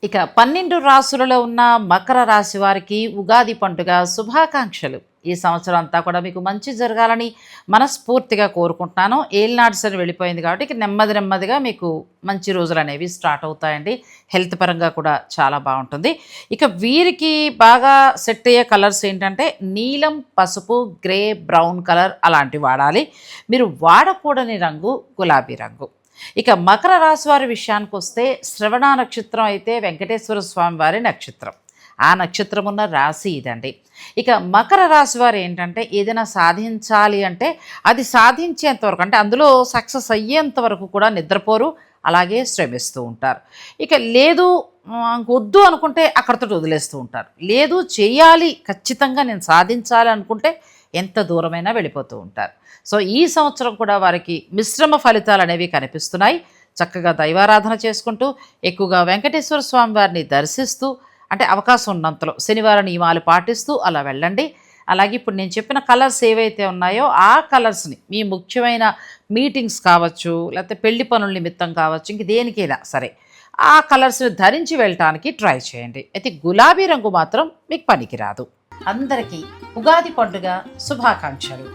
ఇక 12 రాశులలో ఉన్న మకర రాశి వారికి ఉగాది పండుగ శుభాకాంక్షలు. ఈ సంవత్సరం అంతా కూడా మీకు మంచి జరగాలని మనస్ఫూర్తిగా కోరుకుంటున్నాను. ఏలినాటి శని వెళ్ళిపోయింది కాబట్టి ఇక నెమ్మది నెమ్మదిగా మీకు మంచి రోజులు అనేవి స్టార్ట్ అవుతాయండి. హెల్త్ పరంగా కూడా చాలా బాగుంటుంది. ఇక వీరికి బాగా సెట్ అయ్యే కలర్స్ ఏంటంటే నీలం, పసుపు, గ్రే, బ్రౌన్ కలర్ అలాంటివి వాడాలి. మీరు వాడకూడని రంగు గులాబీ రంగు. ఇక మకర రాశి వారి విషయానికి వస్తే శ్రవణ నక్షత్రం అయితే వెంకటేశ్వర స్వామి వారి నక్షత్రం. ఆ నక్షత్రం ఉన్న రాశి ఇదండి. ఇక మకర రాశి వారు ఏంటంటే ఏదైనా సాధించాలి అంటే అది సాధించేంత వరకు, అంటే అందులో సక్సెస్ అయ్యేంత వరకు కూడా నిద్రపోరు, అలాగే శ్రమిస్తూ ఉంటారు. ఇక లేదు వద్దు అనుకుంటే అక్కడితో వదిలేస్తూ ఉంటారు. లేదు చేయాలి, ఖచ్చితంగా నేను సాధించాలి అనుకుంటే ఎంత దూరమైనా వెళ్ళిపోతూ ఉంటారు. సో ఈ సంవత్సరం కూడా వారికి మిశ్రమ ఫలితాలు అనేవి కనిపిస్తున్నాయి. చక్కగా దైవారాధన చేసుకుంటూ ఎక్కువగా వెంకటేశ్వర స్వామి వారిని దర్శిస్తూ, అంటే అవకాశం ఉన్నంతలో శనివారం నియమాలు పాటిస్తూ అలా వెళ్ళండి. అలాగే ఇప్పుడు నేను చెప్పిన కలర్స్ ఏవైతే ఉన్నాయో ఆ కలర్స్ని మీ ముఖ్యమైన మీటింగ్స్ కావచ్చు, లేకపోతే పెళ్లి పనుల నిమిత్తం కావచ్చు, ఇంక దేనికైనా సరే ఆ కలర్స్ని ధరించి వెళ్ళటానికి ట్రై చేయండి. అయితే గులాబీ రంగు మాత్రం మీకు పనికిరాదు. అందరికీ ఉగాది పండుగ శుభాకాంక్షలు.